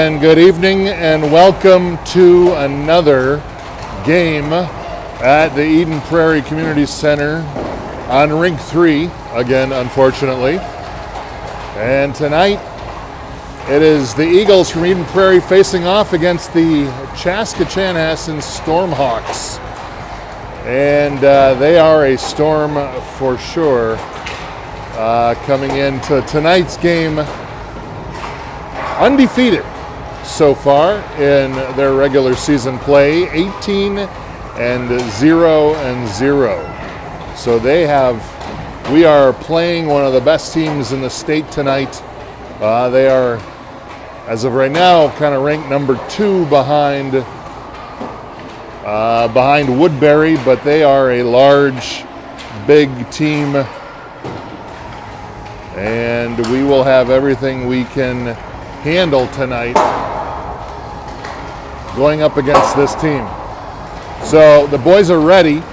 And good evening and welcome to another game at the Eden Prairie Community Center on Rink 3, again, unfortunately. And tonight, it is the Eagles from Eden Prairie facing off against the Chaska Chanhassen Stormhawks. And they are a storm for sure coming into tonight's game undefeated so far in their regular season play, 18-0-0. So we are playing one of the best teams in the state tonight. They are, as of right now, kind of ranked number 2 behind Woodbury, but they are a large, big team, and we will have everything we can handle tonight going up against this team. So the boys are ready.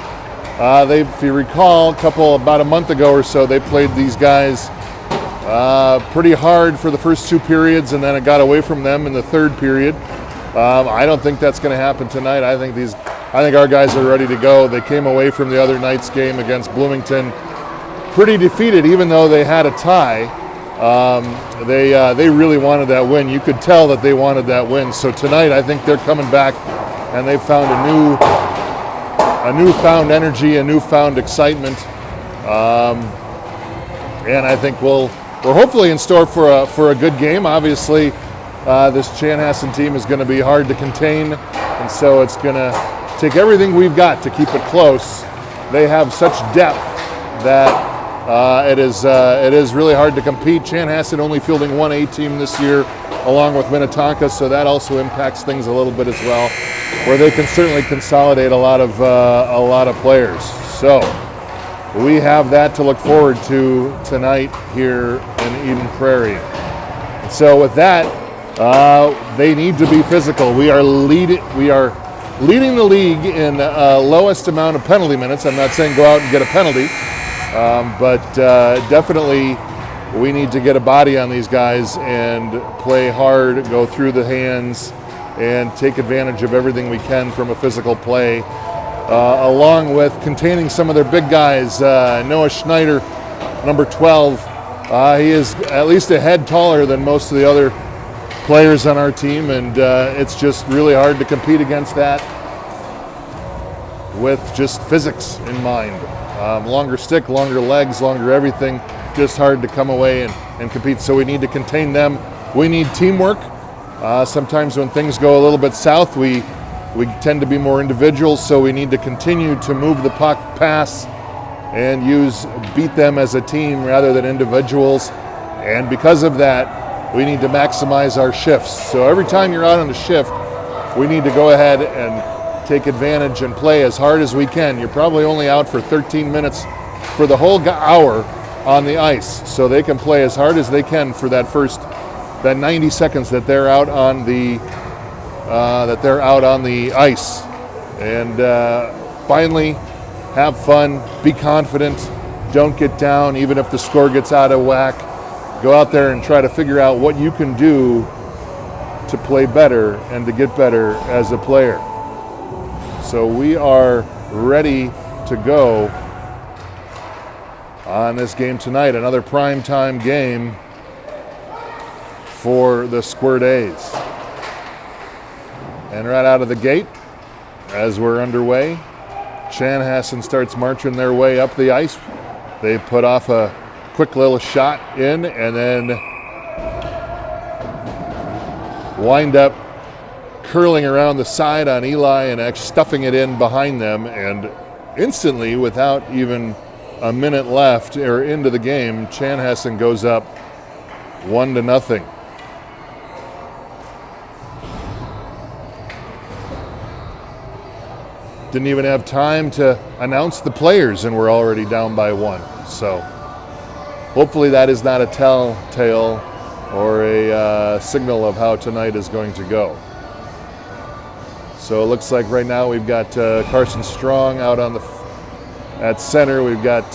If you recall, about a month ago or so, they played these guys pretty hard for the first 2 periods, and then it got away from them in the 3rd period. I don't think that's going to happen tonight. I think our guys are ready to go. They came away from the other night's game against Bloomington pretty defeated, even though they had a tie. They really wanted that win. You could tell that they wanted that win. So tonight, I think they're coming back, and they found a newfound energy, a newfound excitement, and I think we're hopefully in store for a good game. Obviously, this Chanhassen team is going to be hard to contain, and so it's going to take everything we've got to keep it close. They have such depth that it is really hard to compete. Chanhassen only fielding one A team this year, along with Minnetonka, so that also impacts things a little bit as well, where they can certainly consolidate a lot of players. So we have that to look forward to tonight here in Eden Prairie. So with that, they need to be physical. We are leading the league in lowest amount of penalty minutes. I'm not saying go out and get a penalty. But definitely we need to get a body on these guys and play hard, go through the hands, and take advantage of everything we can from a physical play, along with containing some of their big guys. Noah Schneider, number 12, he is at least a head taller than most of the other players on our team, and it's just really hard to compete against that with just physics in mind. Longer stick, longer legs, longer everything, just hard to come away and compete. So we need to contain them. We need teamwork. Sometimes when things go a little bit south, we tend to be more individuals, so we need to continue to move the puck, pass, and beat them as a team rather than individuals. And because of that, we need to maximize our shifts. So every time you're out on a shift, we need to go ahead and take advantage and play as hard as we can. You're probably only out for 13 minutes for the whole hour on the ice, so they can play as hard as they can for that 90 seconds that they're out on the ice. And finally, have fun, be confident, don't get down even if the score gets out of whack. Go out there and try to figure out what you can do to play better and to get better as a player. So we are ready to go on this game tonight. Another primetime game for the Squirt A's. And right out of the gate, as we're underway, Chanhassen starts marching their way up the ice. They put off a quick little shot in and then wind up curling around the side on Eli and actually stuffing it in behind them, and instantly, without even a minute left or into the game, Chanhassen goes up 1-0. Didn't even have time to announce the players and we're already down by 1. So hopefully that is not a telltale or a signal of how tonight is going to go. So it looks like right now we've got Carson Strong out at center. We've got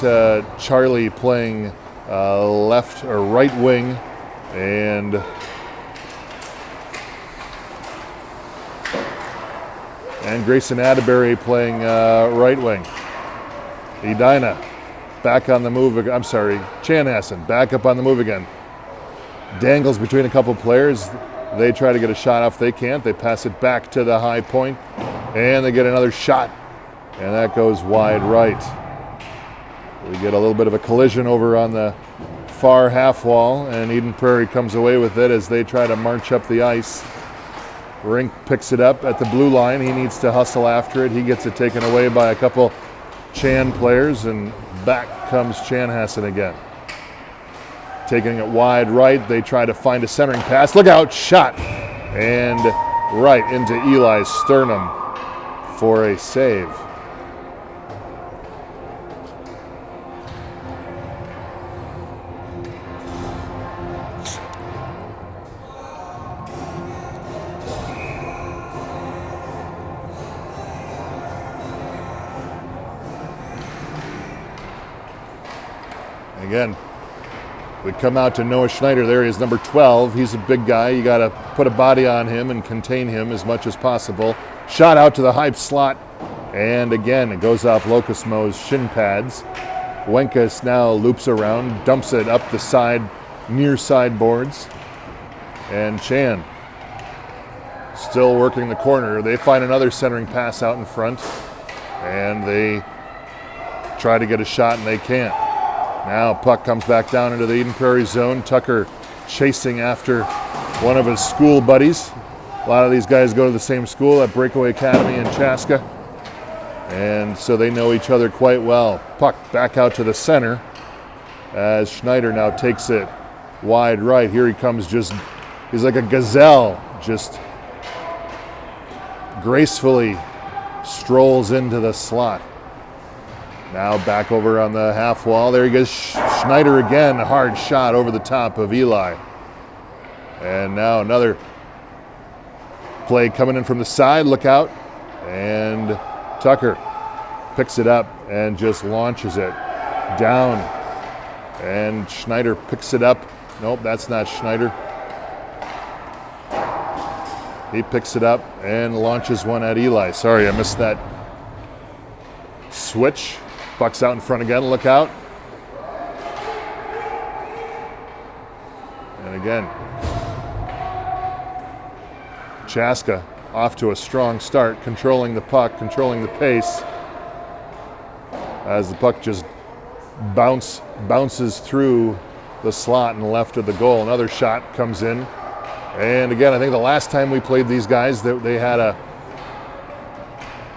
Charlie playing left or right wing, and And Grayson Atterbury playing right wing. Edina back on the move. I'm sorry, Chanhassen back up on the move again. Dangles between a couple players. They try to get a shot off. They can't. They pass it back to the high point, and they get another shot. And that goes wide right. We get a little bit of a collision over on the far half wall, and Eden Prairie comes away with it as they try to march up the ice. Rink picks it up at the blue line. He needs to hustle after it. He gets it taken away by a couple Chan players, and back comes Chanhassen again. Taking it wide right, they try to find a centering pass. Look out, shot! And right into Eli's sternum for a save. Again, we come out to Noah Schneider. There he is, number 12. He's a big guy. You got to put a body on him and contain him as much as possible. Shot out to the high slot. And again, it goes off Locusmo's shin pads. Wenkus now loops around, dumps it up the side, near sideboards. And Chan still working the corner. They find another centering pass out in front. And they try to get a shot, and they can't. Now puck comes back down into the Eden Prairie zone. Tucker chasing after one of his school buddies. A lot of these guys go to the same school at Breakaway Academy in Chaska, and so they know each other quite well. Puck back out to the center as Schneider now takes it wide right. Here he comes, he's like a gazelle, just gracefully strolls into the slot. Now back over on the half wall. There he goes, Schneider again, a hard shot over the top of Eli. And now another play coming in from the side, look out. And Tucker picks it up and just launches it down. And Schneider picks it up. Nope, that's not Schneider. He picks it up and launches one at Eli. Sorry, I missed that switch. Puck's out in front again, look out. And again, Chaska off to a strong start, controlling the puck, controlling the pace, as the puck just bounces through the slot and left of the goal. Another shot comes in. And again, I think the last time we played these guys, they had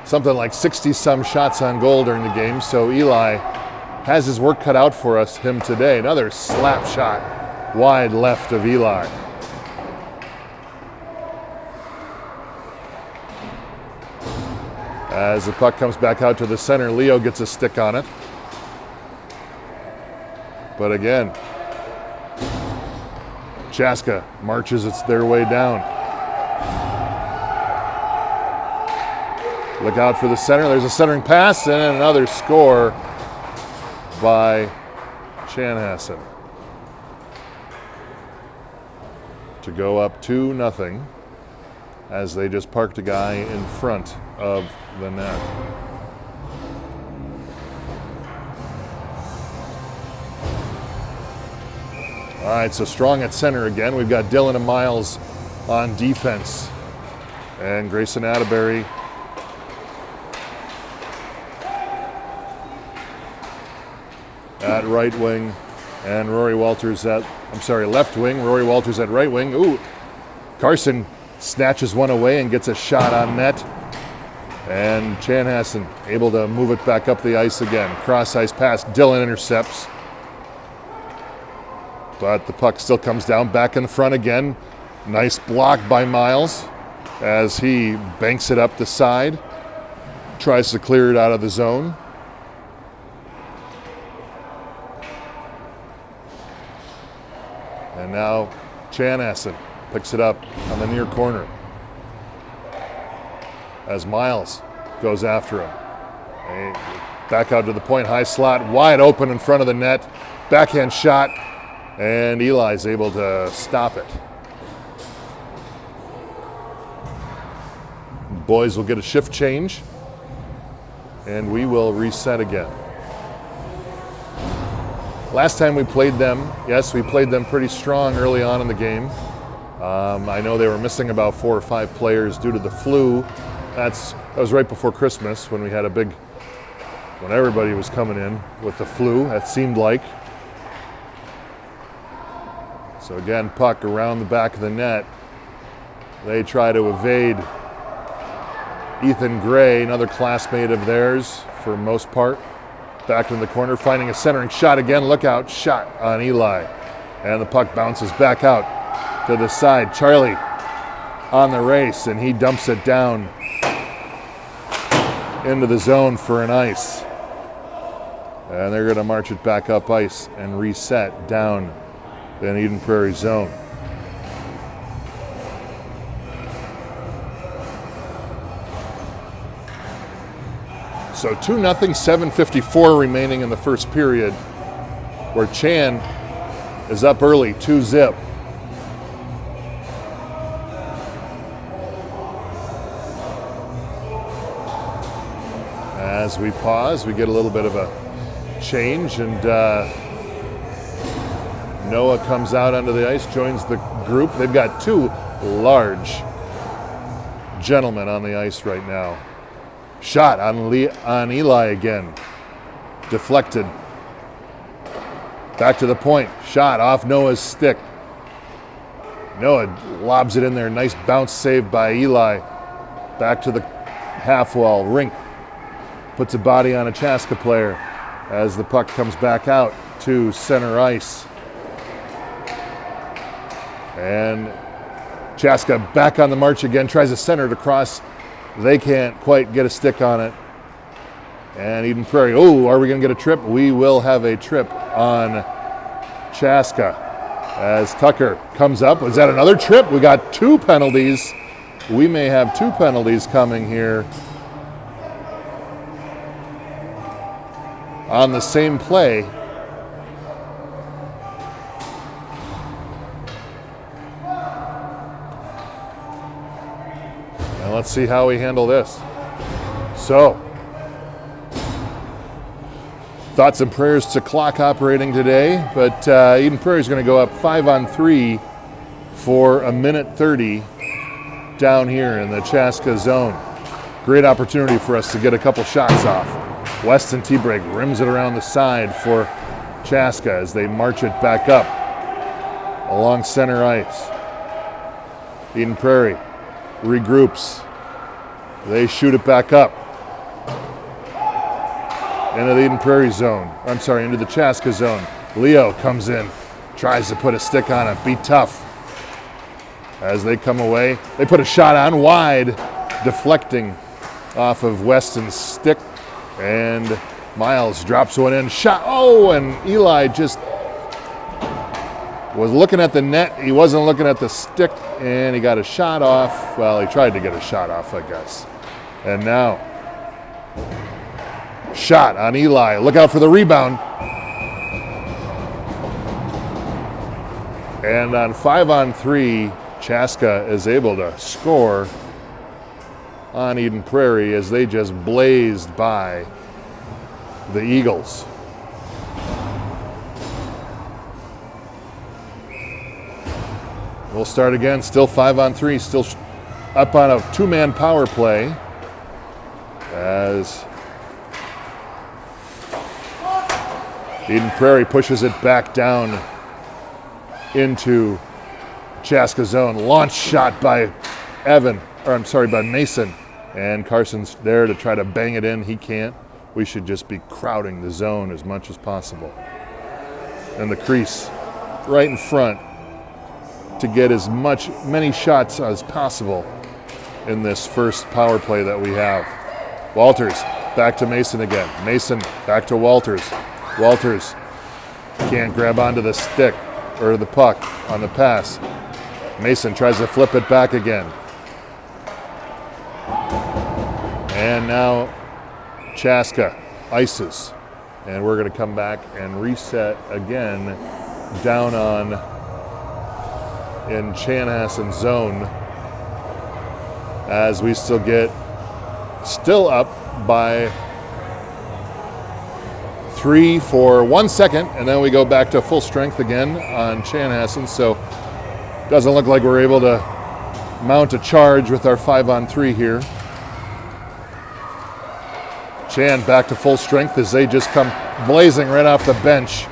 something like 60-some shots on goal during the game, so Eli has his work cut out for him today. Another slap shot wide left of Eli. As the puck comes back out to the center, Leo gets a stick on it. But again, Chaska marches their way down. Look out for the center. There's a centering pass and another score by Chanhassen to go up 2-0 as they just parked a guy in front of the net. All right, so strong at center again. We've got Dylan and Miles on defense, and Grayson Atterbury at right wing, and Rory Walters left wing. Rory Walters at right wing. Ooh, Carson snatches one away and gets a shot on net. And Chanhassen able to move it back up the ice again. Cross ice pass, Dylan intercepts. But the puck still comes down back in the front again. Nice block by Miles as he banks it up the side. Tries to clear it out of the zone. And now Chanhassen picks it up on the near corner as Miles goes after him. Back out to the point, high slot, wide open in front of the net. Backhand shot, and Eli's able to stop it. Boys will get a shift change, and we will reset again. Last time we played them, yes, we played them pretty strong early on in the game. I know they were missing about 4 or 5 players due to the flu. That was right before Christmas when we had when everybody was coming in with the flu, that seemed like. So again, puck around the back of the net. They try to evade Ethan Gray, another classmate of theirs for most part. Back in the corner, finding a centering shot again. Look out, shot on Eli. And the puck bounces back out to the side. Charlie on the race, and he dumps it down into the zone for an ice. And they're going to march it back up ice and reset down in Eden Prairie zone. So 2-0, 7:54 remaining in the first period, where Chan is up early, 2-0. As we pause, we get a little bit of a change, and Noah comes out onto the ice, joins the group. They've got 2 large gentlemen on the ice right now. Shot on Eli again. Deflected. Back to the point. Shot off Noah's stick. Noah lobs it in there. Nice bounce save by Eli. Back to the half wall. Rink puts a body on a Chaska player as the puck comes back out to center ice. And Chaska back on the march again. Tries to center it across. They can't quite get a stick on it. And Eden Prairie, are we going to get a trip? We will have a trip on Chaska as Tucker comes up. Was that another trip? We got 2 penalties. We may have 2 penalties coming here on the same play. Let's see how we handle this. So, thoughts and prayers to clock operating today, but Eden Prairie is going to go up 5-on-3 for 1:30 down here in the Chaska zone. Great opportunity for us to get a couple shots off. Weston T-Brake rims it around the side for Chaska as they march it back up along center ice. Eden Prairie regroups. They shoot it back up into the Eden Prairie zone. Into the Chaska zone. Leo comes in, tries to put a stick on it. Be tough. As they come away, they put a shot on wide, deflecting off of Weston's stick, and Miles drops one in. Shot. And Eli just was looking at the net. He wasn't looking at the stick, and he got a shot off. Well, he tried to get a shot off, I guess. And now, shot on Eli. Look out for the rebound. And on 5-on-3, Chaska is able to score on Eden Prairie as they just blazed by the Eagles. We'll start again, still 5-on-3, still up on a 2-man power play as Eden Prairie pushes it back down into Chaska zone. Launch shot by by Mason. And Carson's there to try to bang it in. He can't. We should just be crowding the zone as much as possible. And the crease right in front to get many shots as possible in this first power play that we have. Walters back to Mason again. Mason back to Walters. Walters can't grab onto the stick or the puck on the pass. Mason tries to flip it back again. And now Chaska ices. And we're going to come back and reset again down in Chanhassen zone as we still get still up by 3 for 1 second, and then we go back to full strength again on Chanhassen. So doesn't look like we're able to mount a charge with our 5-on-3 here. Chan back to full strength as they just come blazing right off the bench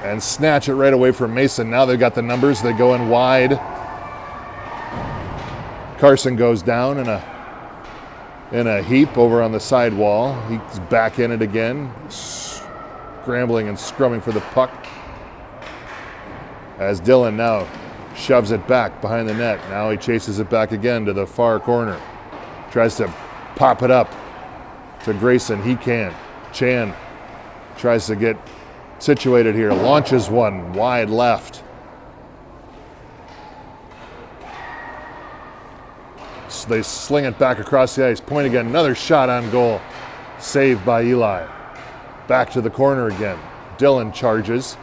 and snatch it right away from Mason. Now they've got the numbers. They go in wide. Carson goes down in a heap over on the side wall. He's back in it again, scrambling and scrumming for the puck. As Dylan now shoves it back behind the net. Now he chases it back again to the far corner. Tries to pop it up to Grayson. He can. Chan tries to get situated here. Launches one wide left. So they sling it back across the ice. Point again. Another shot on goal. Saved by Eli. Back to the corner again. Dylan charges.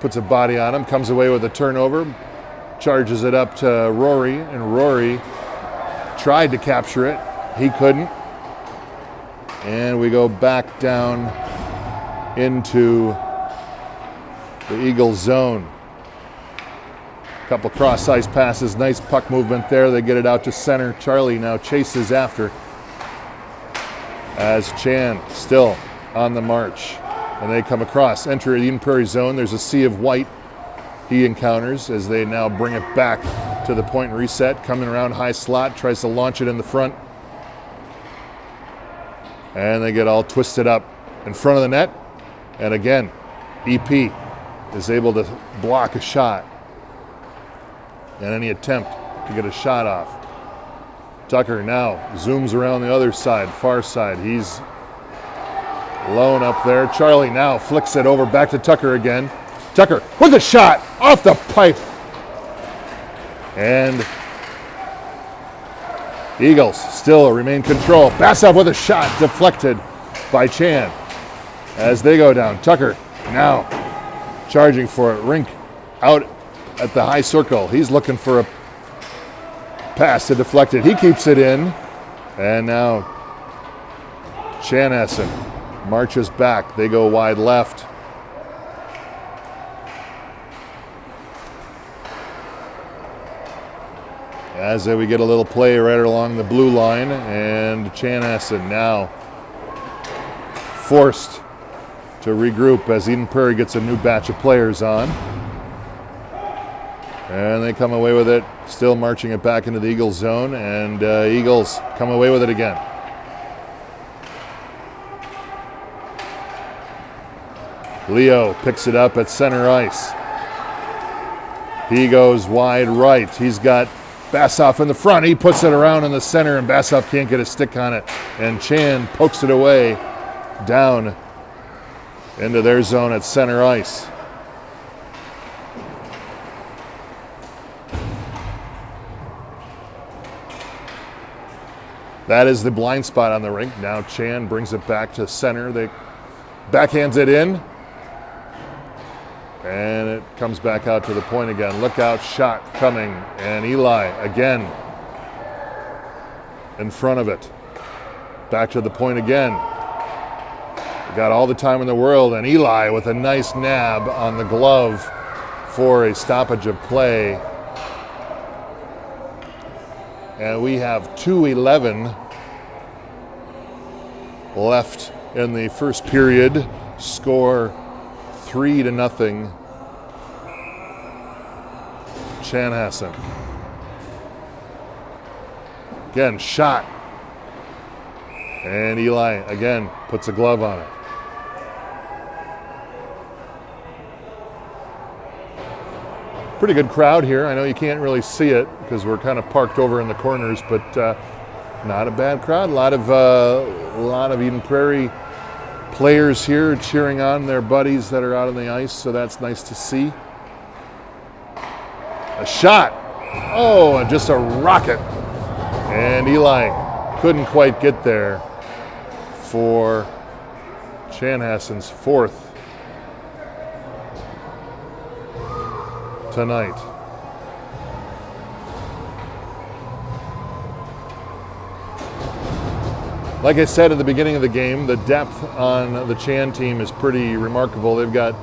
Puts a body on him. Comes away with a turnover. Charges it up to Rory. And Rory tried to capture it. He couldn't. And we go back down into the Eagles zone. Couple cross ice passes, nice puck movement there. They get it out to center. Charlie now chases after as Chan still on the march. And they come across, enter the Eden Prairie zone. There's a sea of white he encounters as they now bring it back to the point and reset. Coming around high slot, tries to launch it in the front. And they get all twisted up in front of the net. And again, EP is able to block a shot and any attempt to get a shot off. Tucker now zooms around the other side, far side. He's alone up there. Charlie now flicks it over back to Tucker again. Tucker with a shot off the pipe. And Eagles still remain control. Basov with a shot deflected by Chan as they go down. Tucker now charging for it. Rink out at the high circle. He's looking for a pass to deflect it. He keeps it in. And now Chanhassen marches back. They go wide left. As we get a little play right along the blue line, and Chanhassen now forced to regroup as Eden Prairie gets a new batch of players on. And they come away with it, still marching it back into the Eagles zone, and Eagles come away with it again. Leo picks it up at center ice. He goes wide right. He's got Basov in the front. He puts it around in the center, and Basov can't get a stick on it. And Chan pokes it away down into their zone at center ice. That is the blind spot on the rink. Now Chan brings it back to center. They backhands it in. And it comes back out to the point again. Look out, shot coming. And Eli again in front of it. Back to the point again. We got all the time in the world. And Eli with a nice nab on the glove for a stoppage of play. And we have 2:11 left in the first period. Score 3-0. Chanhassen. Again, shot. And Eli again puts a glove on it. Pretty good crowd here. I know you can't really see it because we're kind of parked over in the corners, but not a bad crowd. A lot of Eden Prairie players here cheering on their buddies that are out on the ice, so that's nice to see. A shot. Oh, just a rocket. And Eli couldn't quite get there for Chanhassen's fourth tonight. Like I said at the beginning of the game, the depth on the Chan team is pretty remarkable. They've got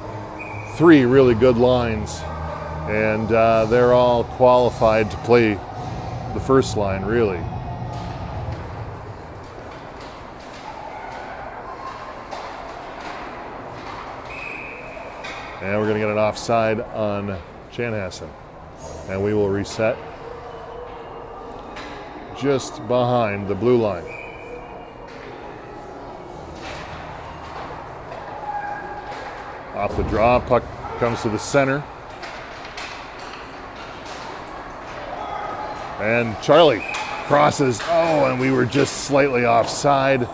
3 really good lines, and they're all qualified to play the first line, really. And we're going to get an offside on Chanhassen. And we will reset just behind the blue line. Off the draw, puck comes to the center. And Charlie crosses. Oh, and we were just slightly offside.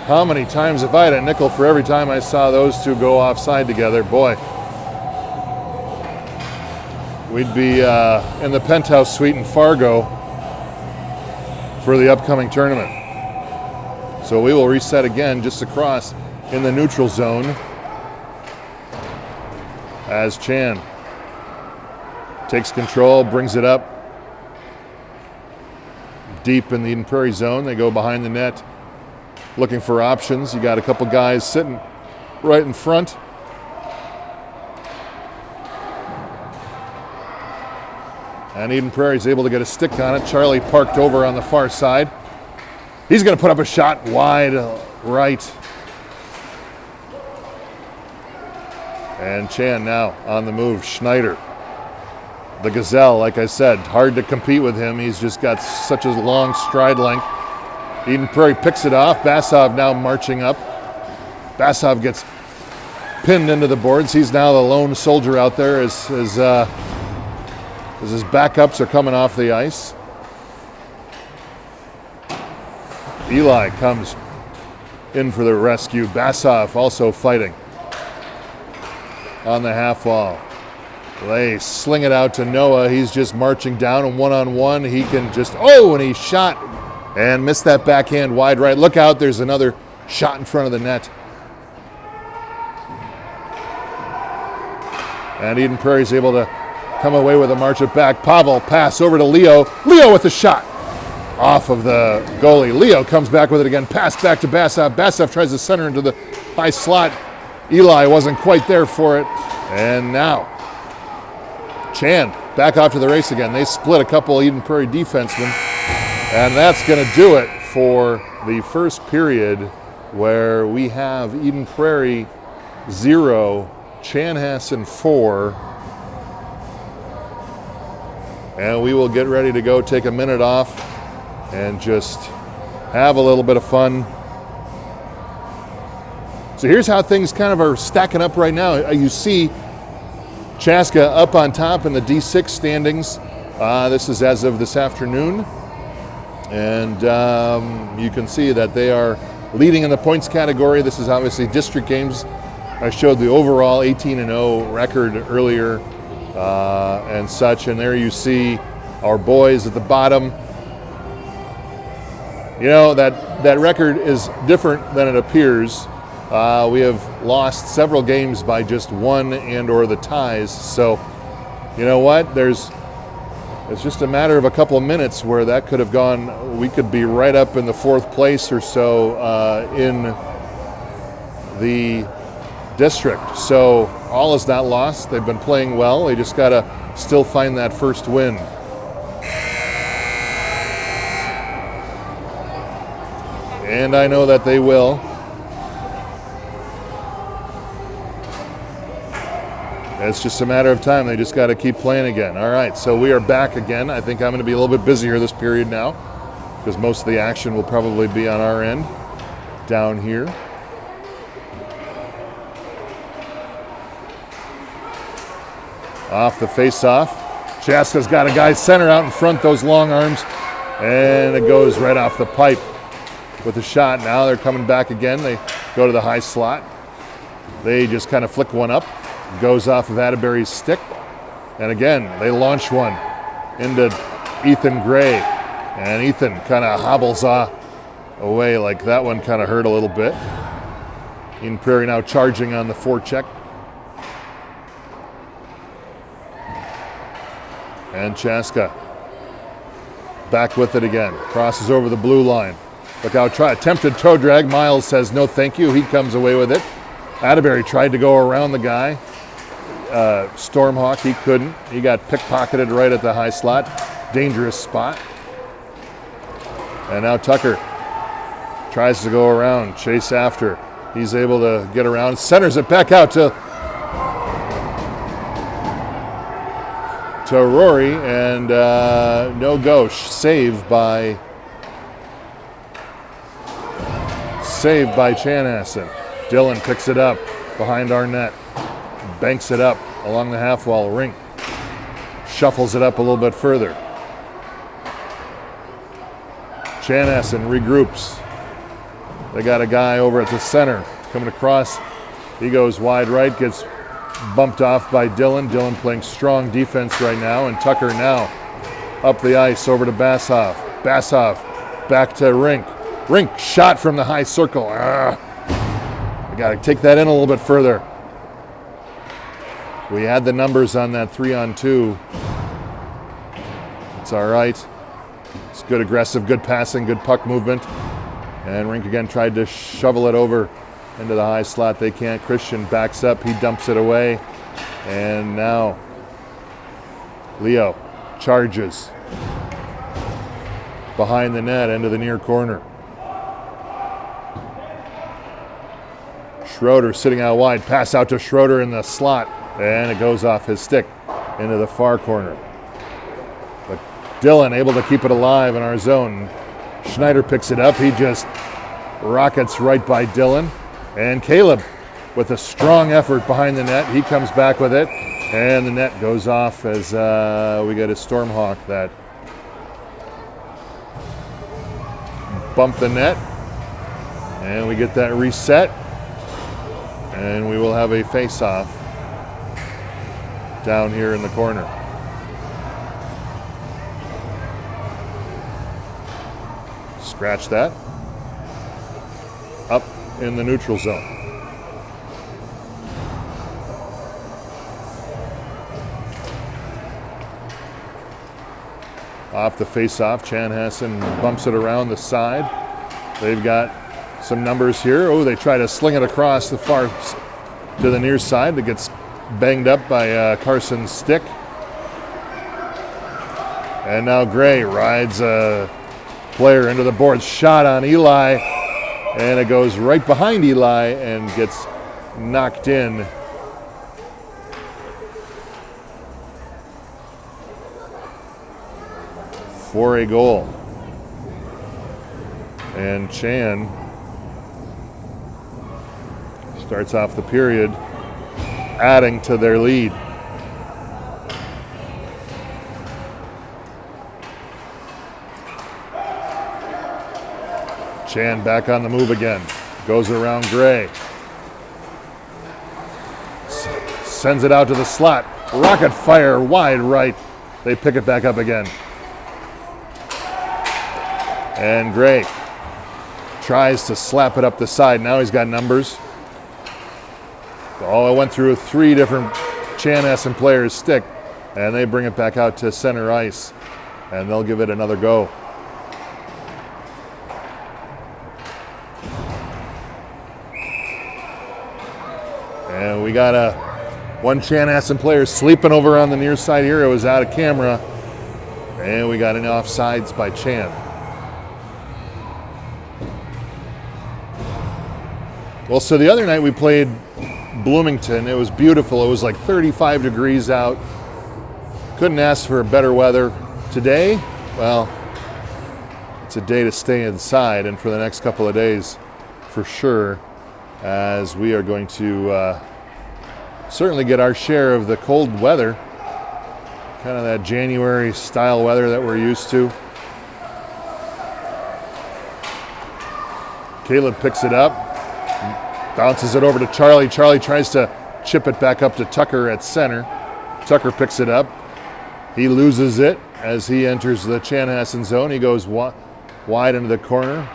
How many times, if I had a nickel for every time I saw those two go offside together, boy, we'd be in the penthouse suite in Fargo for the upcoming tournament. So we will reset again just across in the neutral zone as Chan takes control, brings it up deep in the Eden Prairie zone. They go behind the net looking for options. You got a couple guys sitting right in front. And Eden Prairie is able to get a stick on it. Charlie parked over on the far side. He's going to put up a shot wide right. And Chan now on the move. Schneider, the Gazelle, like I said, hard to compete with him. He's just got such a long stride length. Eden Prairie picks it off. Basov now marching up. Basov gets pinned into the boards. He's now the lone soldier out there as his backups are coming off the ice. Eli comes in for the rescue. Basov also fighting on the half wall. They sling it out to Noah. He's just marching down, and one-on-one, he can just, and he shot and missed that backhand wide right. Look out, there's another shot in front of the net. And Eden Prairie is able to come away with a march it back. Pavel pass over to Leo. Leo with the shot off of the goalie. Leo comes back with it again. Pass back to Basov. Basov tries to center into the high slot. Eli wasn't quite there for it. And now Chan back off to the race again. They split a couple Eden Prairie defensemen. And that's going to do it for the first period, where we have Eden Prairie 0, Chanhassen 4. And we will get ready to go take a minute off and just have a little bit of fun. So here's how things kind of are stacking up right now. You see Chaska up on top in the D6 standings. This is as of this afternoon. And you can see that they are leading in the points category. This is obviously district games. I showed the overall 18-0 record earlier and such. And there you see our boys at the bottom. You know, that record is different than it appears. We have lost several games by just one and or the ties. So, you know what? It's just a matter of a couple of minutes where that could have gone. We could be right up in the 4th place or so in the district. So all is not lost. They've been playing well. They just got to still find that first win. And I know that they will. It's just a matter of time. They just got to keep playing again. All right, so we are back again. I think I'm going to be a little bit busier this period now because most of the action will probably be on our end down here. Off the face-off. Chaska's got a guy center out in front, those long arms, and it goes right off the pipe with a shot. Now they're coming back again. They go to the high slot. They just kind of flick one up. Goes off of Atterbury's stick. And again, they launch one into Ethan Gray. And Ethan kind of hobbles away like that one kind of hurt a little bit. Eden Prairie now charging on the forecheck. And Chaska back with it again. Crosses over the blue line. Look out, attempted toe drag. Miles says no thank you. He comes away with it. Atterbury tried to go around the guy. Stormhawk, he couldn't. He got pickpocketed right at the high slot. Dangerous spot. And now Tucker tries to go around, chase after. He's able to get around, centers it back out to Rory, and no go. Saved by Chanhassen. Dylan picks it up behind our net, banks it up along the half wall. Rink shuffles it up a little bit further. Chanhassen regroups. They got a guy over at the center coming across. He goes wide right, gets bumped off by Dylan. Dylan playing strong defense right now, and Tucker now up the ice over to Bassoff. Bassoff back to Rink. Rink shot from the high circle. I got to take that in a little bit further. We had the numbers on that 3-on-2. It's all right. It's good aggressive, good passing, good puck movement. And Rink again tried to shovel it over into the high slot. They can't. Christian backs up. He dumps it away. And now Leo charges behind the net into the near corner. Schroeder sitting out wide. Pass out to Schroeder in the slot. And it goes off his stick into the far corner. But Dylan able to keep it alive in our zone. Schneider picks it up. He just rockets right by Dylan. And Caleb with a strong effort behind the net. He comes back with it. And the net goes off as we get a Stormhawk that bumped the net. And we get that reset. And we will have a face-off down here in the corner. Scratch that. Up in the neutral zone. Off the face-off, Chanhassen bumps it around the side. They've got some numbers here. Oh, they try to sling it across the far to the near side. That gets banged up by Carson's stick. And now Gray rides a player into the boards. Shot on Eli, and it goes right behind Eli and gets knocked in. For a goal. And Chan starts off the period adding to their lead. Chan back on the move again. Goes around Gray. Sends it out to the slot. Rocket fire wide right. They pick it back up again. And Gray tries to slap it up the side. Now he's got numbers. Oh, it went through 3 different Chanhassen players' stick, and they bring it back out to center ice, and they'll give it another go. And we got one Chanhassen player sleeping over on the near side here. It was out of camera, and we got an offsides by Chan. Well, so the other night we played Bloomington. It was beautiful. It was like 35 degrees out. Couldn't ask for better weather. Today, well, it's a day to stay inside, and for the next couple of days, for sure, as we are going to certainly get our share of the cold weather, kind of that January style weather that we're used to. Caleb picks it up. Bounces it over to Charlie. Charlie tries to chip it back up to Tucker at center. Tucker picks it up. He loses it as he enters the Chanhassen zone. He goes wide into the corner.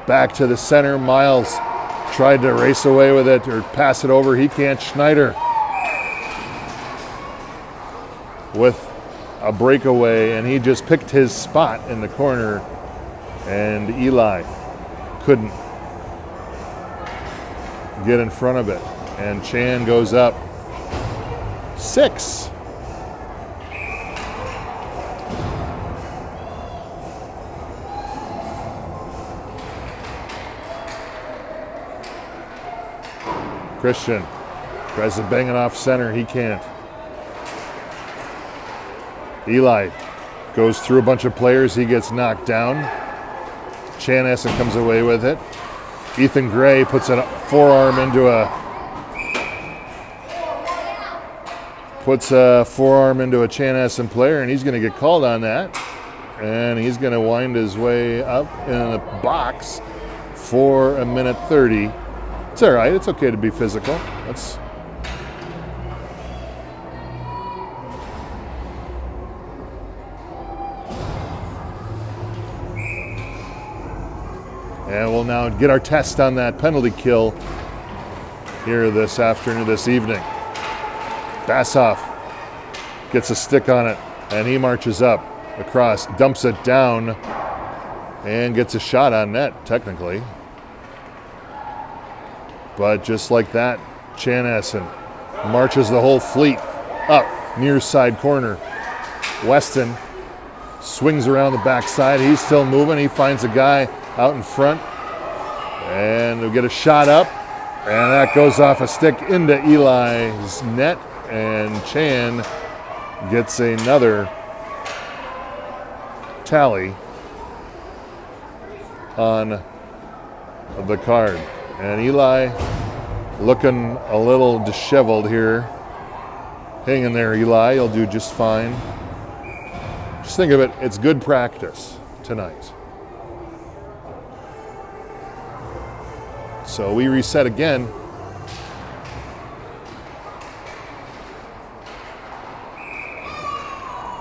Back to the center. Miles tried to race away with it or pass it over. He can't. Schneider with a breakaway, and he just picked his spot in the corner. And Eli couldn't get in front of it. And Chan goes up 6. Christian tries to bang it off center. He can't. Eli goes through a bunch of players. He gets knocked down. Chanhassen comes away with it. Ethan Gray puts a forearm into a Chanhassen player, and he's going to get called on that. And he's going to wind his way up in the box for a minute 30. It's all right. It's okay to be physical. And we'll now get our test on that penalty kill here this evening. Bassoff gets a stick on it, and he marches up across, dumps it down, and gets a shot on net, technically. But just like that, Chanhassen marches the whole fleet up near side corner. Weston swings around the backside. He's still moving. He finds a guy out in front. And they'll get a shot up. And that goes off a stick into Eli's net. And Chan gets another tally on the card. And Eli looking a little disheveled here. Hang in there, Eli. You'll do just fine. Just think of it, it's good practice tonight. So we reset again.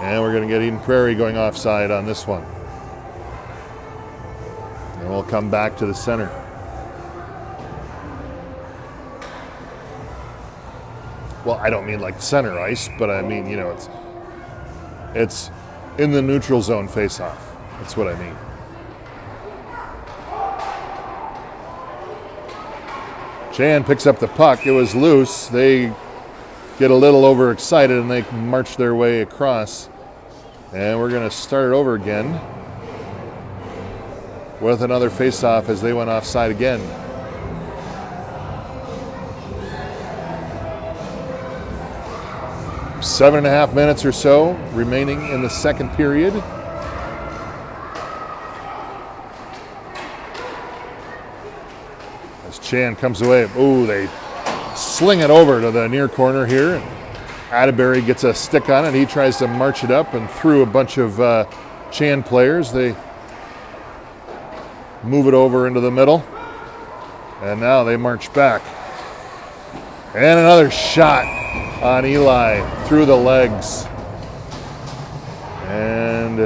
And we're going to get Eden Prairie going offside on this one. And we'll come back to the center. Well, I don't mean like center ice, but I mean, it's in the neutral zone face-off. That's what I mean. Chan picks up the puck. It was loose. They get a little overexcited and they march their way across. And we're going to start it over again with another face-off as they went offside again. 7.5 minutes or so remaining in the second period. As Chan comes away, they sling it over to the near corner here. Atterbury gets a stick on it. He tries to march it up and through a bunch of Chan players. They move it over into the middle. And now they march back. And another shot on Eli through the legs. And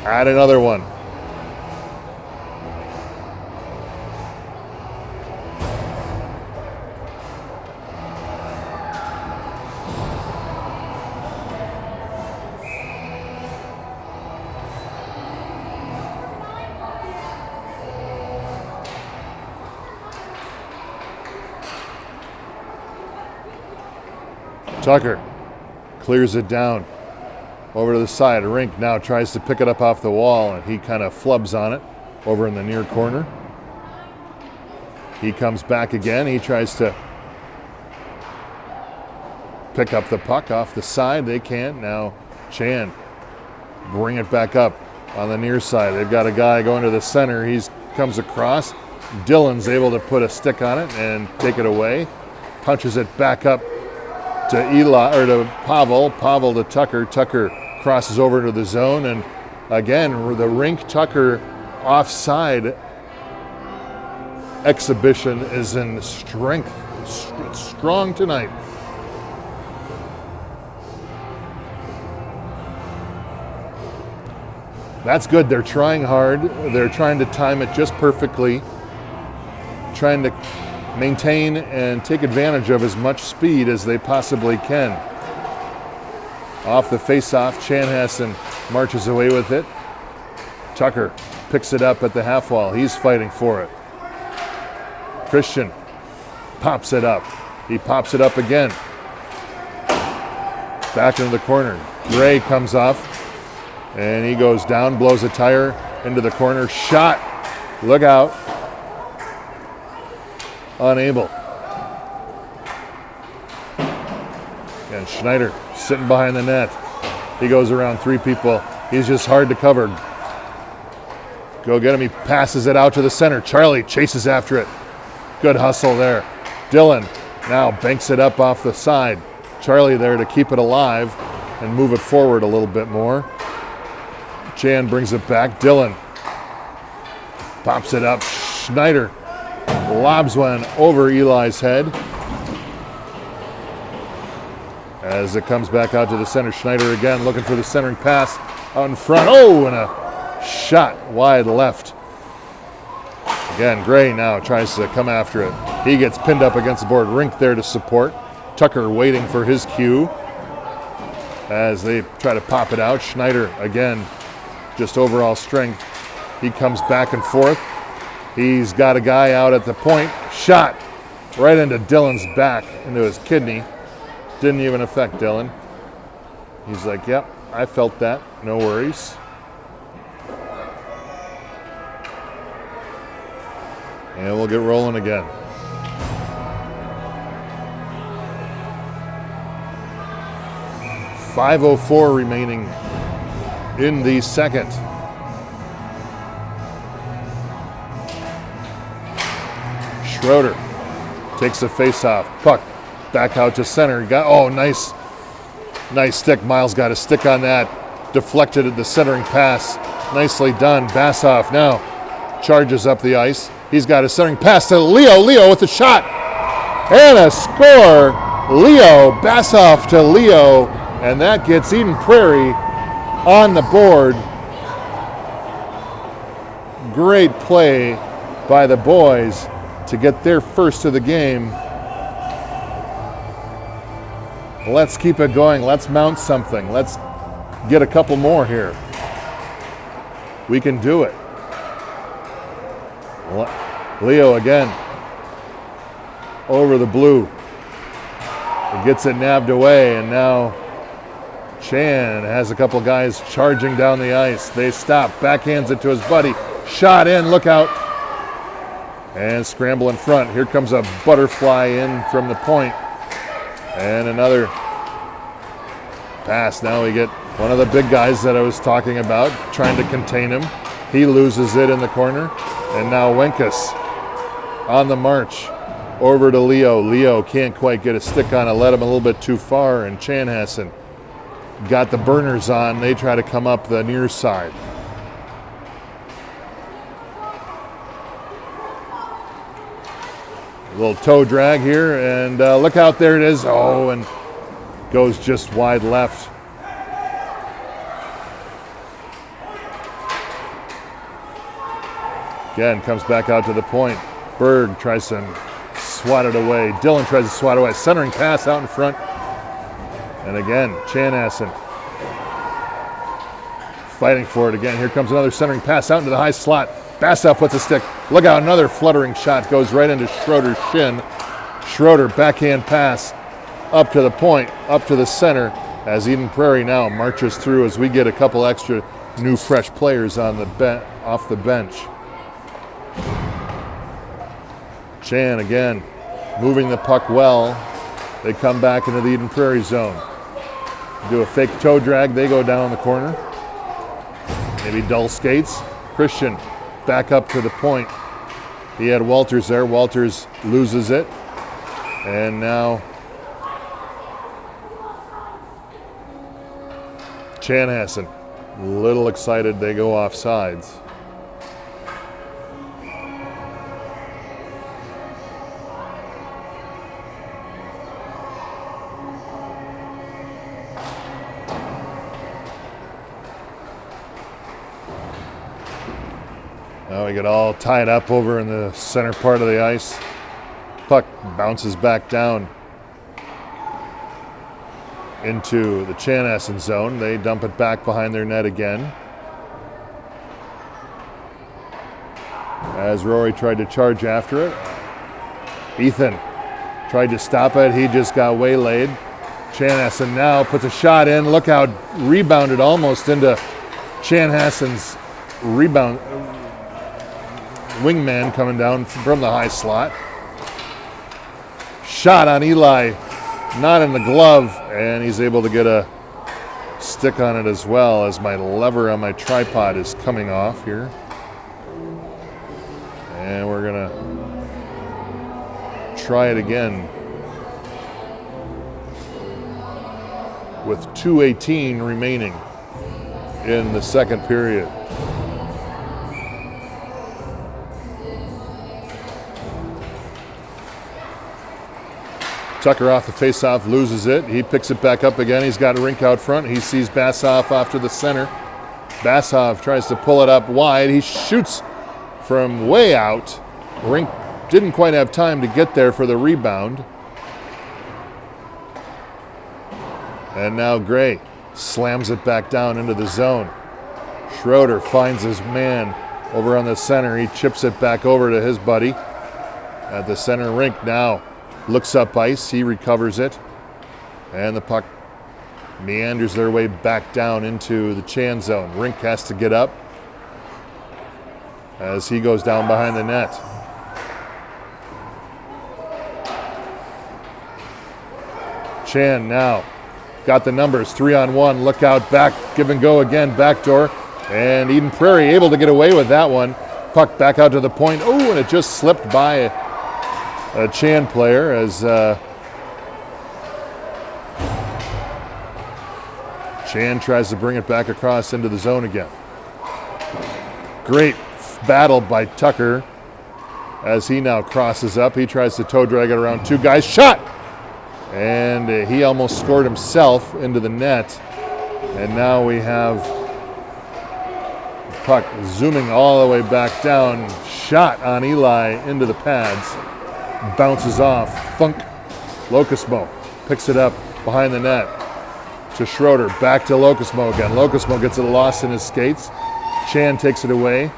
add another one. Tucker clears it down over to the side. Rink now tries to pick it up off the wall, and he kind of flubs on it over in the near corner. He comes back again. He tries to pick up the puck off the side. They can't. Now Chan bring it back up on the near side. They've got a guy going to the center. He comes across. Dillon's able to put a stick on it and take it away. Punches it back up to Eli, or to Pavel. Pavel to Tucker. Tucker crosses over into the zone, and again, the Rink Tucker offside exhibition is in strength. Strong tonight. That's good. They're trying hard. They're trying to time it just perfectly. Trying to maintain and take advantage of as much speed as they possibly can. Off the face-off, Chanhassen marches away with it. Tucker picks it up at the half wall. He's fighting for it. Christian pops it up. He pops it up again. Back into the corner. Gray comes off, and he goes down, blows a tire into the corner. Shot. Look out. Unable. And Schneider sitting behind the net. He goes around 3 people. He's just hard to cover. Go get him. He passes it out to the center. Charlie chases after it. Good hustle there. Dylan now banks it up off the side. Charlie there to keep it alive and move it forward a little bit more. Chan brings it back. Dylan pops it up. Schneider lobs one over Eli's head. As it comes back out to the center, Schneider again looking for the centering pass out in front. Oh, and a shot wide left. Again, Gray now tries to come after it. He gets pinned up against the board. Rink there to support. Tucker waiting for his cue as they try to pop it out. Schneider again, just overall strength. He comes back and forth. He's got a guy out at the point. Shot right into Dylan's back, into his kidney. Didn't even affect Dylan. He's like, yep, I felt that. No worries. And we'll get rolling again. .504 remaining in the second. Schroeder takes the face-off. Puck back out to center. Nice stick. Miles got a stick on that. Deflected at the centering pass. Nicely done. Bassoff now charges up the ice. He's got a centering pass to Leo. Leo with the shot. And a score. Leo, Bassoff to Leo. And that gets Eden Prairie on the board. Great play by the boys to get their first of the game. Let's keep it going. Let's mount something. Let's get a couple more here. We can do it. Leo again. Over the blue. He gets it nabbed away, and now Chan has a couple guys charging down the ice. They stop. Backhands it to his buddy. Shot in. Look out. And scramble in front. Here comes a butterfly in from the point. And another pass. Now we get one of the big guys that I was talking about, trying to contain him. He loses it in the corner. And now Wenkus on the march over to Leo. Leo can't quite get a stick on it. Led him a little bit too far. And Chanhassen got the burners on. They try to come up the near side. A little toe drag here, and look out, there it is. Oh, and goes just wide left. Again, comes back out to the point. Berg tries to swat it away. Dylan tries to swat it away. Centering pass out in front. And again, Chanhassen fighting for it again. Here comes another centering pass out into the high slot. Bassoff puts a stick. Look out, another fluttering shot goes right into Schroeder's shin. Schroeder, backhand pass up to the point, up to the center, as Eden Prairie now marches through as we get a couple extra new fresh players on the off the bench. Chan again, moving the puck well. They come back into the Eden Prairie zone. Do a fake toe drag, they go down the corner. Maybe dull skates. Christian back up to the point. He had Walters there. Walters loses it. And now Chanhassen, a little excited, they go off sides. Now we get all tied up over in the center part of the ice. Puck bounces back down into the Chanhassen zone. They dump it back behind their net again. as Rory tried to charge after it. Ethan tried to stop it. He just got waylaid. Chanhassen now puts a shot in. Look how rebounded almost into Chanhassen's rebound. Wingman coming down from the high slot. Shot on Eli, not in the glove, and he's able to get a stick on it as well as my lever on my tripod is coming off here. And we're gonna try it again with 2:18 remaining in the second period. Tucker off the faceoff, loses it. He picks it back up again. He's got Rink out front. He sees Bassoff off to the center. Bassoff tries to pull it up wide. He shoots from way out. Rink didn't quite have time to get there for the rebound. And now Gray slams it back down into the zone. Schroeder finds his man over on the center. He chips it back over to his buddy at the center. Rink now looks up ice, he recovers it, and the puck meanders their way back down into the Chan zone. Rink has to get up as he goes down behind the net. Chan now got the numbers, 3-on-1, look out, back, give and go again, backdoor, and Eden Prairie able to get away with that one. Puck back out to the point, oh, and it just slipped by a Chan player as Chan tries to bring it back across into the zone again. Great battle by Tucker as he now crosses up. He tries to toe drag it around two guys. Shot! And he almost scored himself into the net. And now we have the puck zooming all the way back down. Shot on Eli into the pads. Bounces off. Funk. Locusmo picks it up behind the net to Schroeder. Back to Locusmo again. Locusmo gets it lost in his skates. Chan takes it away.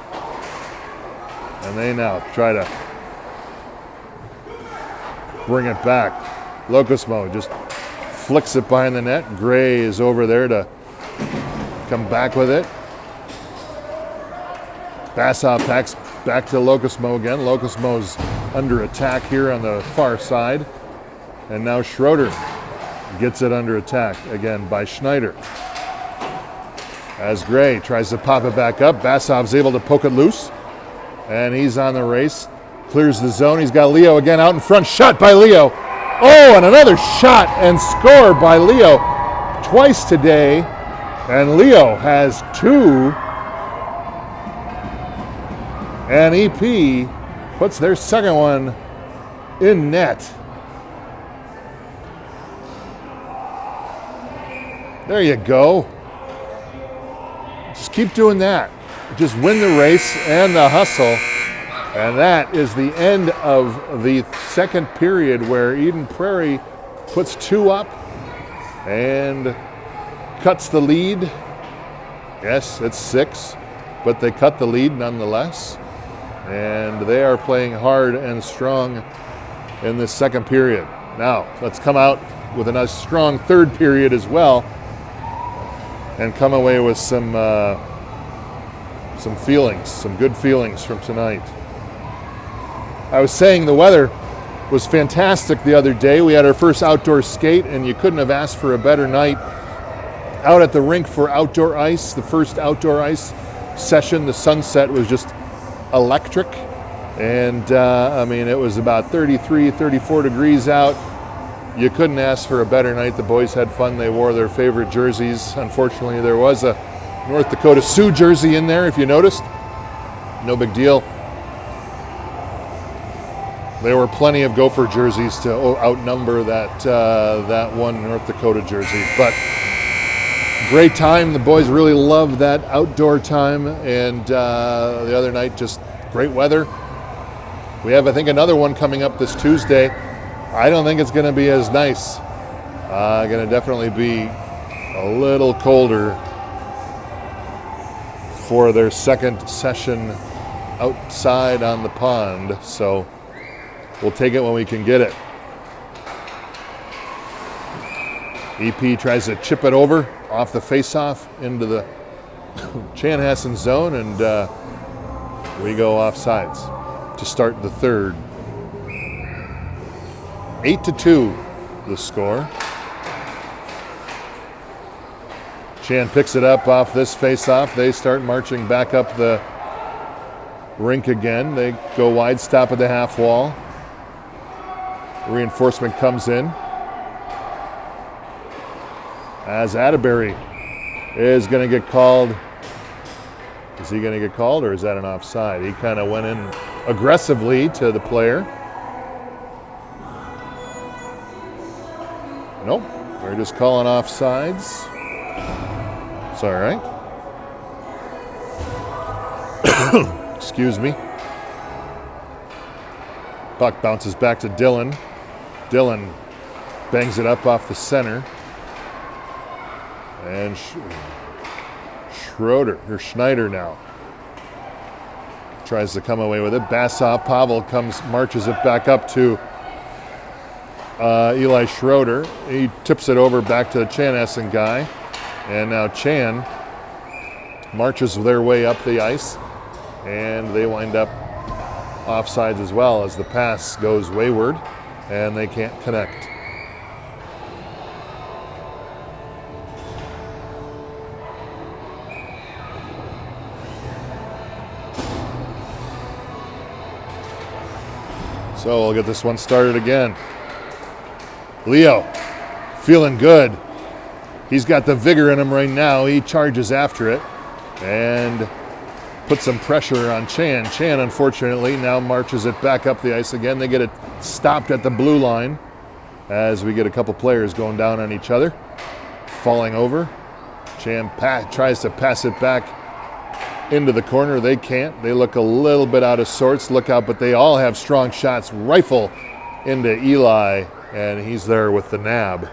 And they now try to bring it back. Locusmo just flicks it behind the net. Gray is over there to come back with it. Bassoff packs back to Locusmo again. Locusmo's under attack here on the far side. And now Schroeder gets it under attack again by Schneider. As Gray tries to pop it back up, Bassoff's able to poke it loose. And he's on the race. Clears the zone. He's got Leo again out in front. Shot by Leo. Oh, and another shot and score by Leo twice today. And Leo has two. And EP puts their second one in net. There you go. Just keep doing that. Just win the race and the hustle. And that is the end of the second period where Eden Prairie puts two up and cuts the lead. Yes, it's 6, but they cut the lead nonetheless. And they are playing hard and strong in this second period. Now, let's come out with a nice strong third period as well and come away with some feelings, some good feelings from tonight. I was saying the weather was fantastic the other day. We had our first outdoor skate, and you couldn't have asked for a better night out at the rink for outdoor ice. The first outdoor ice session, the sunset was just electric. And I mean, it was about 33, 34 degrees out. You couldn't ask for a better night. The boys had fun. They wore their favorite jerseys. Unfortunately, there was a North Dakota Sioux jersey in there, if you noticed. No big deal. There were plenty of Gopher jerseys to outnumber that one North Dakota jersey. But great time. The boys really loved that outdoor time. And the other night, just great weather. We have, I think, another one coming up this Tuesday. I don't think it's going to be as nice. Going to definitely be a little colder for their second session outside on the pond, so we'll take it when we can get it. EP tries to chip it over off the face-off into the Chanhassen zone, and we go offsides to start the third. 8-2 the score. Chan picks it up off this face-off. They start marching back up the rink again. They go wide, stop at the half wall. Reinforcement comes in. As Atterbury is going to get called. Is he going to get called, or is that an offside? He kind of went in aggressively to the player. Nope, we're just calling offsides. It's all right. Excuse me. Puck bounces back to Dylan. Dylan bangs it up off the center. And Schneider now tries to come away with it. Bassoff, Pavel marches it back up to Eli Schroeder. He tips it over back to the Chanhassen guy. And now Chan marches their way up the ice. And they wind up offsides as well as the pass goes wayward and they can't connect. So we'll get this one started again. Leo, feeling good. He's got the vigor in him right now. He charges after it and puts some pressure on Chan. Chan, unfortunately, now marches it back up the ice again. They get it stopped at the blue line as we get a couple players going down on each other, falling over. Chan tries to pass it back into the corner. They can't. They look a little bit out of sorts. Look out, but they all have strong shots. Rifle into Eli, and he's there with the nab.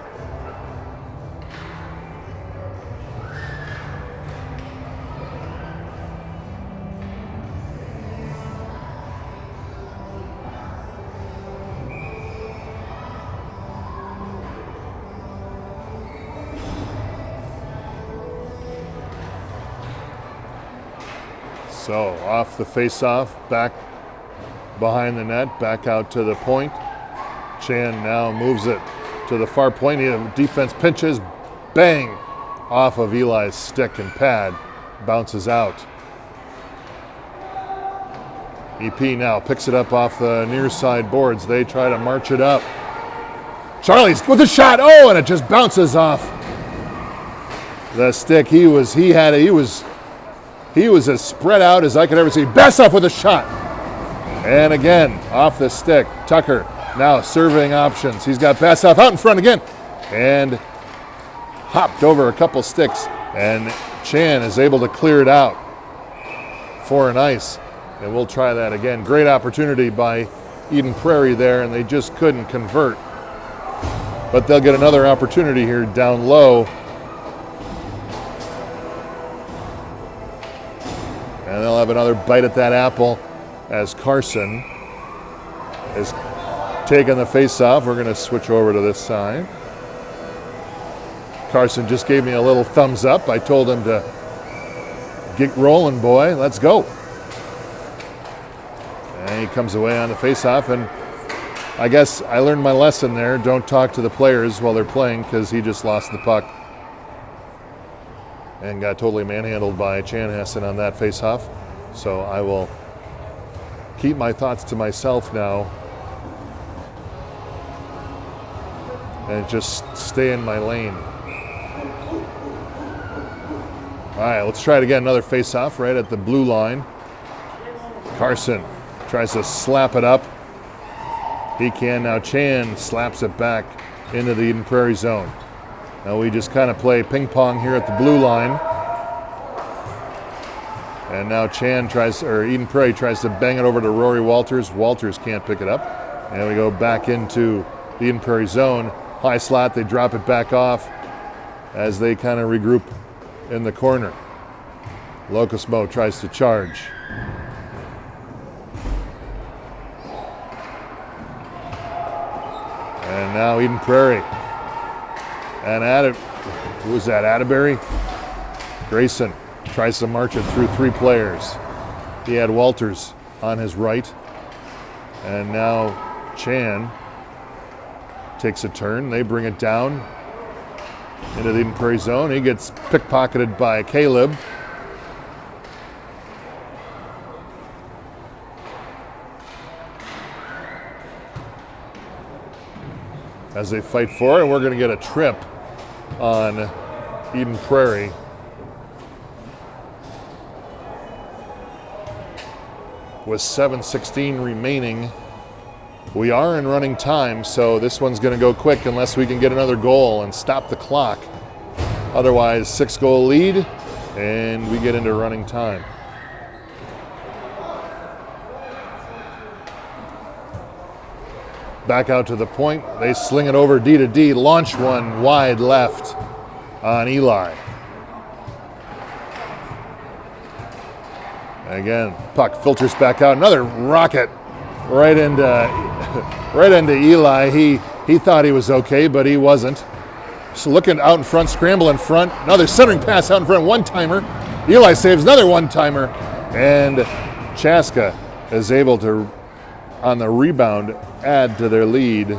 So off the face-off, back behind the net, back out to the point. Chan now moves it to the far point. The defense pinches, bang, off of Eli's stick and pad, bounces out. EP now picks it up off the near side boards. They try to march it up. Charlie's with a shot. Oh, and it just bounces off the stick. He was as spread out as I could ever see. Bassoff with a shot. And again, off the stick. Tucker now serving options. He's got Bassoff out in front again. And hopped over a couple sticks. And Chan is able to clear it out for an ice. And we'll try that again. Great opportunity by Eden Prairie there, and they just couldn't convert. But they'll get another opportunity here down low. And they'll have another bite at that apple as Carson is taking the face-off. We're going to switch over to this side. Carson just gave me a little thumbs up. I told him to get rolling, boy. Let's go. And he comes away on the face-off. And I guess I learned my lesson there. Don't talk to the players while they're playing, because he just lost the puck and got totally manhandled by Chanhassen on that face-off. So I will keep my thoughts to myself now and just stay in my lane. All right, let's try it again. Another face-off right at the blue line. Carson tries to slap it up. He can. Now Chan slaps it back into the Eden Prairie zone. Now we just kind of play ping pong here at the blue line. And now Eden Prairie tries to bang it over to Rory Walters. Walters can't pick it up. And we go back into the Eden Prairie zone. High slot, they drop it back off as they kind of regroup in the corner. Locosmo tries to charge. And now Eden Prairie. And who was that? Atterbury? Grayson tries to march it through 3 players. He had Walters on his right. And now Chan takes a turn. They bring it down into the Eden Prairie zone. He gets pickpocketed by Caleb. As they fight for it, and we're going to get a trip on Eden Prairie. With 7:16 remaining. We are in running time, so this one's going to go quick unless we can get another goal and stop the clock. Otherwise, 6-goal lead, and we get into running time. Back out to the point. They sling it over D to D. Launch one wide left on Eli. Again, puck filters back out. Another rocket right into Eli. He thought he was okay, but he wasn't. So looking out in front, scramble in front. Another centering pass out in front, one-timer. Eli saves another one-timer. And Chaska is able to, on the rebound, add to their lead.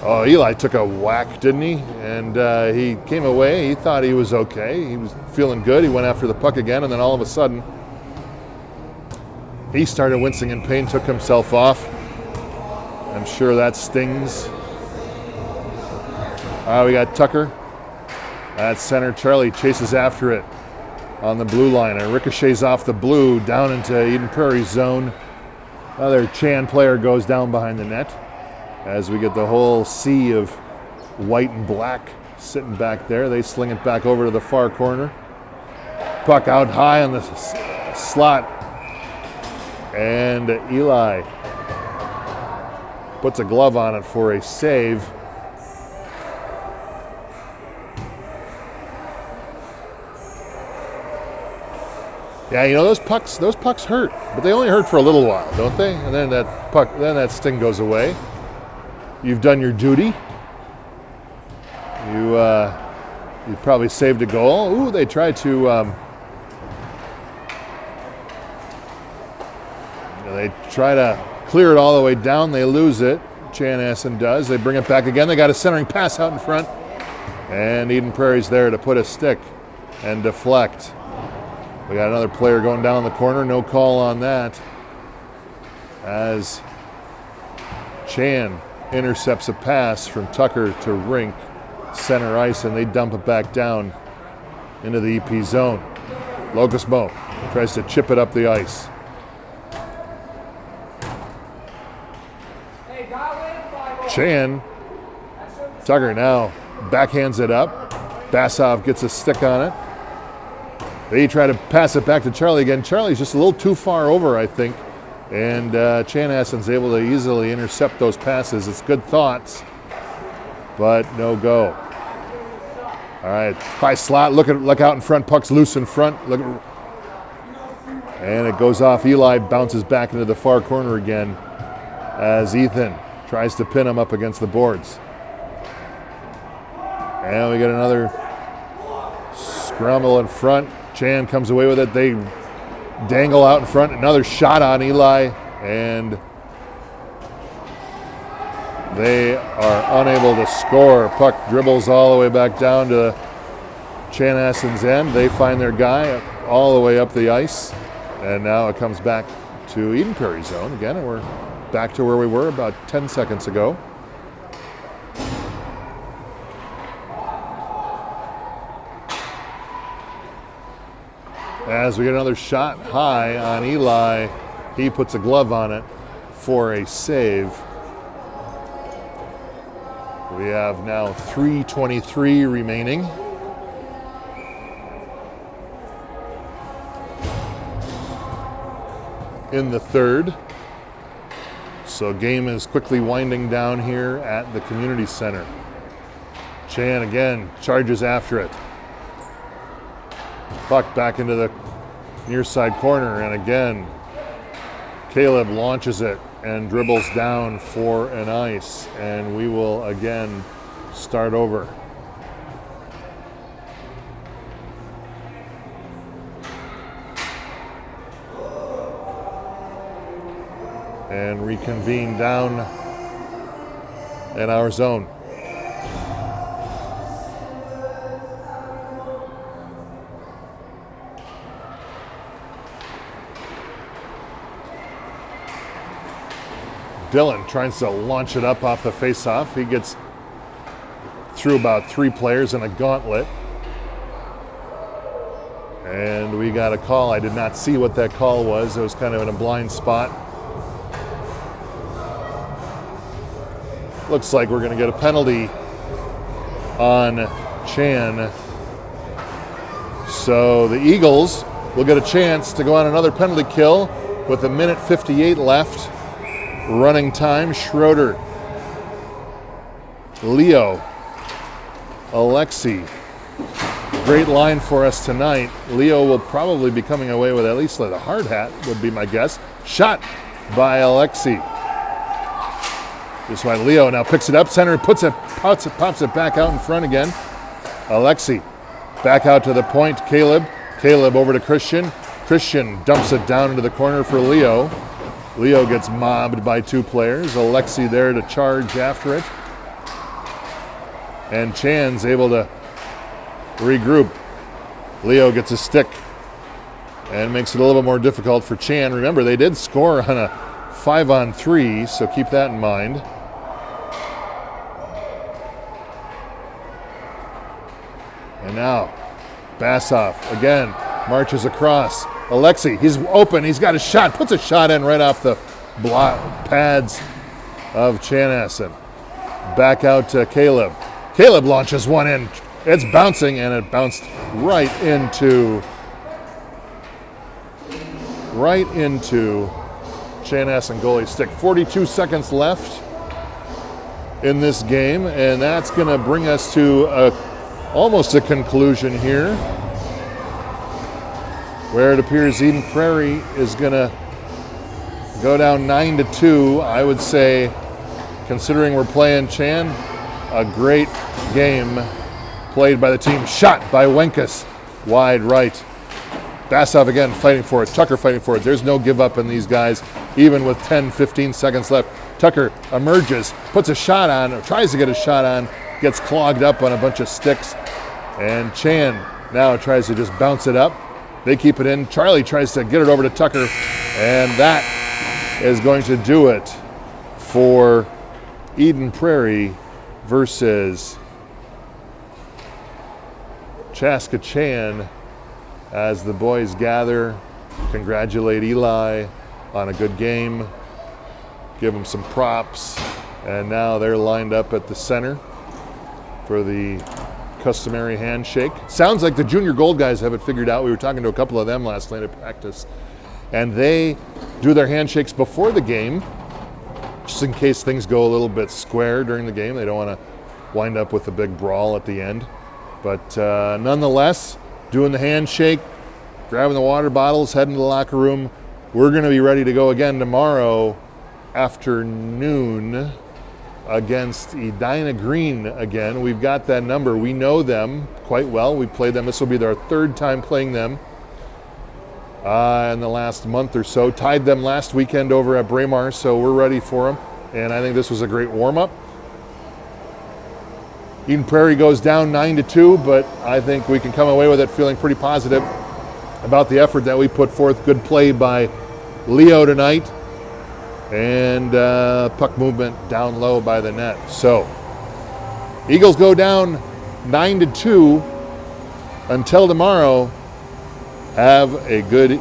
Oh, Eli took a whack, didn't he? And he came away. He thought he was okay. He was feeling good. He went after the puck again, and then all of a sudden, he started wincing in pain, took himself off. I'm sure that stings. We got Tucker at center. Charlie chases after it on the blue line. It ricochets off the blue down into Eden Prairie's zone. Another Chan player goes down behind the net as we get the whole sea of white and black sitting back there. They sling it back over to the far corner. Puck out high on the slot. And Eli puts a glove on it for a save. Yeah, you know, those pucks hurt, but they only hurt for a little while, don't they? And then that sting goes away. You've done your duty. You've probably saved a goal. Ooh, they tried to they try to clear it all the way down. They lose it. Chanhassen does. They bring it back again. They got a centering pass out in front. And Eden Prairie's there to put a stick and deflect. We got another player going down the corner. No call on that. As Chan intercepts a pass from Tucker to Rink, center ice, and they dump it back down into the EP zone. Locust Mo tries to chip it up the ice. Chan, Tucker now backhands it up. Basov gets a stick on it. They try to pass it back to Charlie again. Charlie's just a little too far over, I think. And Chanhassen's able to easily intercept those passes. It's good thoughts, but no go. All right, high slot. Look out in front. Puck's loose in front. And it goes off. Eli bounces back into the far corner again as Ethan tries to pin him up against the boards. And we get another scramble in front. Chan comes away with it. They dangle out in front. Another shot on Eli, and they are unable to score. Puck dribbles all the way back down to Chanhassen's end. They find their guy all the way up the ice, and now it comes back to Eden Prairie zone again, and we're back to where we were about 10 seconds ago. As we get another shot high on Eli, he puts a glove on it for a save. We have now 3:23 remaining. In the third. So game is quickly winding down here at the community center. Chan again charges after it. Puck back into the near side corner, and again, Caleb launches it and dribbles down for an ice, and we will again start over. And reconvene down in our zone. Dylan tries to launch it up off the face-off. He gets through about 3 players in a gauntlet. And we got a call. I did not see what that call was. It was kind of in a blind spot. Looks like we're going to get a penalty on Chan. So the Eagles will get a chance to go on another penalty kill with 1:58 left. Running time. Schroeder, Leo, Alexi. Great line for us tonight. Leo will probably be coming away with at least a hard hat, would be my guess. Shot by Alexi. This is why Leo now picks it up, center, pops it back out in front again. Alexi back out to the point. Caleb over to Christian. Christian dumps it down into the corner for Leo. Leo gets mobbed by 2 players. Alexi there to charge after it. And Chan's able to regroup. Leo gets a stick and makes it a little bit more difficult for Chan. Remember, they did score on a 5-on-3, so keep that in mind. And now, Bassoff again marches across. Alexi, he's open, he's got a shot, puts a shot in right off the pads of Chanhassen. Back out to Caleb. Caleb launches one in. It's bouncing, and it bounced right into Chanhassen goalie's stick. 42 seconds left in this game, and that's going to bring us to almost a conclusion here, where it appears Eden Prairie is going to go down 9-2. I would say, considering we're playing Chan, a great game played by the team. Shot by Wenkus, wide right. Bassoff again fighting for it. Tucker fighting for it. There's no give up in these guys, even with 10-15 seconds left. Tucker emerges, puts a shot on, or tries to get a shot on, gets clogged up on a bunch of sticks. And Chan now tries to just bounce it up. They keep it in. Charlie tries to get it over to Tucker, and that is going to do it for Eden Prairie versus Chaska Chan, as the boys gather, congratulate Eli on a good game, give him some props, and now they're lined up at the center for the customary handshake. Sounds like the junior gold guys have it figured out. We were talking to a couple of them last night at practice, and they do their handshakes before the game, just in case things go a little bit square during the game. They don't want to wind up with a big brawl at the end. But nonetheless, doing the handshake, grabbing the water bottles, heading to the locker room. We're going to be ready to go again tomorrow afternoon against Edina Green again. We've got that number. We know them quite well. We played them. This will be our 3rd time playing them in the last month or so. Tied them last weekend over at Braemar, so we're ready for them. And I think this was a great warm-up. Eden Prairie goes down 9-2, but I think we can come away with it feeling pretty positive about the effort that we put forth. Good play by Leo tonight, and puck movement down low by the net. So Eagles go down 9-2. Until tomorrow, have a good